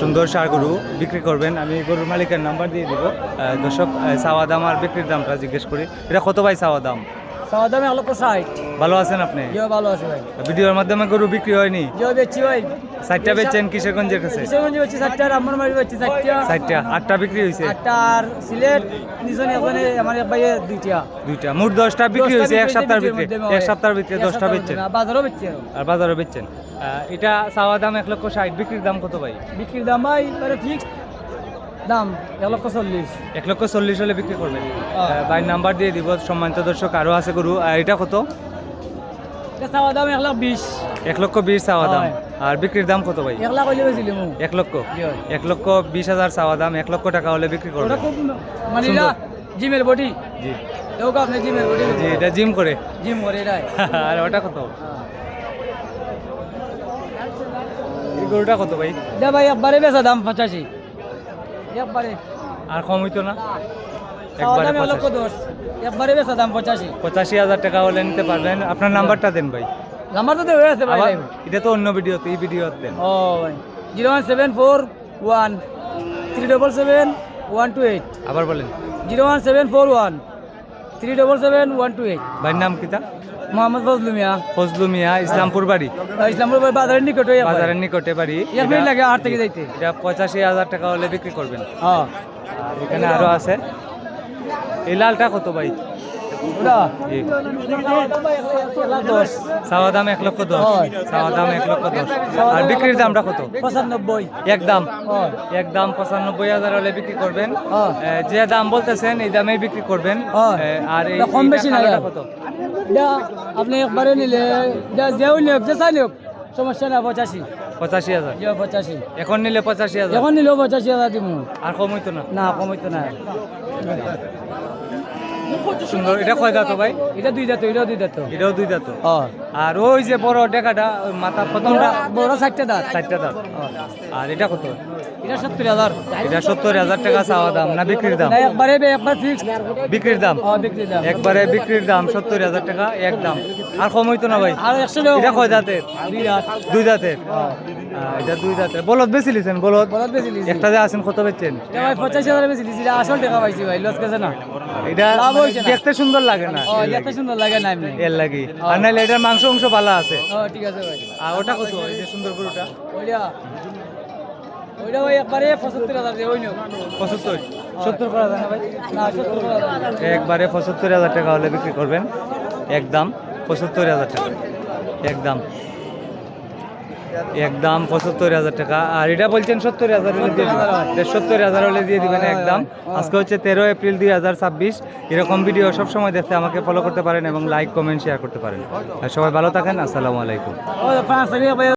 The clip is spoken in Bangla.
সুন্দর ষাঁড় গরু বিক্রি করবেন। আমি গরুর মালিকের নাম্বার দিয়ে দিব। দর্শক চাওয়া দাম আর বিক্রির দামটা জিজ্ঞেস করি। এটা কত ভাই চাওয়া দাম? চাওয়া দাম 1,60,000। ভালো আছেন আপনি? ভালো আছে ভাই। ভিডিওর মাধ্যমে গরু বিক্রি হয়নি? বেচছি ভাই। 60টা বেচছেন কিশোরগঞ্জের কাছে? কিশোরগঞ্জে বেচছি 60টা, রামমনবাড়ি বেচছি 60টা। 60টা, 8টা বিক্রি হয়েছে। 8টা আর সিলেট নিছনে এখানে আমার এক ভাইয়ে 2টা। মোট 10টা বিক্রি হয়েছে এক সপ্তাহের ভিতরে। এক সপ্তাহের ভিতরে 10টা বেচছেন। বাজারও বেচছি আর বাজারও বেচছেন। এটা চাওয়া দাম 1,60,000, বিক্রির দাম কত ভাই? বিক্রির দাম ভাই মানে ফিক্সড দাম 1,40,000। 1,40,000 হলে বিক্রি করবেন। ভাই নাম্বার দিয়ে দিব। সম্মানিত দর্শক আরও আছে গরু। এটা কত? এটা চাওয়া দাম 1,20,000। 1,20,000 চাওয়া দাম। আর বিক্রির দাম কত ভাই? 1 লাখ হইলে বেচিলি মু। 1 লক্ষ। 1,20,000 চাওয়া দাম। 1 লক্ষ টাকা হলে বিক্রি করবেন। ওটা খুব মানে এটা জিমের বডি। জি এও আপনি জিমের বডি। জি, এটা জিম করে। জিম করে এটাই। আর ওটা কত? এই গরুটা কত ভাই? এটা ভাই একবারে বেচা দাম 85। একবারে আর কম হইতো না? চাওয়া দাম একবারে 1,10,000। একবারে বেচা দাম 85। 85,000 টাকা হলে নিতে পারবেন। আপনার নাম্বারটা দেন ভাই। নাম্বার তো দেওয়া আছে ভাই। আবার এটা তো অন্য ভিডিওতে, এই ভিডিওতে দেন। ও ভাই 01741 377 128। আবার বলেন। 01741 377 128। ভাইয়ের নাম কিতা? মোহাম্মদ ফজলু মিয়া। ফজলু মিয়া, ইসলামপুর বাড়ি। ইসলামপুর বাজারের নিকটে। বাজারের নিকটে বাড়ি। 1 মিনিট লাগে হাট থেকে যাইতে। এটা 85,000 টাকা হলে বিক্রি করবেন। হ্যাঁ। আর এখানে আরো আছে। এই লালটা কত ভাই? ওটা জি। 1,10,000। চাওয়া দাম 1,10,000। চাওয়া দাম 1,10,000। আর বিক্রির দামটা কত? 95। একদম হ্যাঁ। একদম 95,000 হলে বিক্রি করবেন। হ্যাঁ। যে দাম বলতেছেন এই দামেই বিক্রি করবেন। হ্যাঁ। আর এই কম বেশি না। কালোটা কত? এটা আপনি একবারে নিলে যেও নিয়োগ যে চাই নিয়োগ সমস্যা না। 85। 85,000। 85। এখন নিলে 85,000। এখন নিলেও 85,000 দিব। আর কম হইতো না? না কম হইতো না। সুন্দর। এটা কয় দাঁত ভাই? এটা 2 দাঁত। এটাও 2 দাঁত। এটাও 2 দাঁত। হ্যাঁ। আর ওই যে বড় ডেকাটা মাথা প্রথমটা বড় 60টা দাঁত। 60টা দাঁত। আর এটা কত? এটা 70,000। এটা 70,000 টাকা চাওয়া দাম না বিক্রির দাম? না একবারে একবার ফিক্স বিক্রির দাম। বিক্রির দাম একবারে বিক্রির দাম 70,000 টাকা একদম। আর কম হইতো না ভাই? আর 100 টাকা। এটা কয় দাঁতের? 2 দাঁত। 2 দাঁতের। এটা 2 দাঁতের। বলদ বেশি লিছেন? বলদ বলদ বেশি লিছি। একটা যে আছেন কত বেচছেন? এটা ভাই 85,000 বেশি লিছি। এটা আসল টাকা পাইছি ভাই, লস গেছে না। এটা লাভ হইছে না। দেখতে সুন্দর লাগে না? দেখতে সুন্দর লাগে না এমনি। এর লাগি। আর নাইলে এটার মাংস ভালো আছে। ঠিক আছে ভাই। আর ওটা কত? এই যে সুন্দর গরুটা? ওইটা ওইটা ভাই একবারে 75,000 দিয়ে হইনো। 75? 70 করা যায় না ভাই? না 70 করা যায় না। একবারে 75,000 টাকা হলে বিক্রি করবেন। একদম 75,000 টাকা। একদম 75,000 টাকা। আর এটা বলছেন 70,000 হলে দিয়ে দিবেন। 70,000 হলে দিয়ে দিবেন একদম। আজকে হচ্ছে 13 এপ্রিল 2026। এরকম ভিডিও সবসময় দেখতে আমাকে ফলো করতে পারেন এবং লাইক কমেন্ট শেয়ার করতে পারেন। আর সবাই ভালো থাকেন। আসসালামু আলাইকুম। ও 5 টাকা ভাই।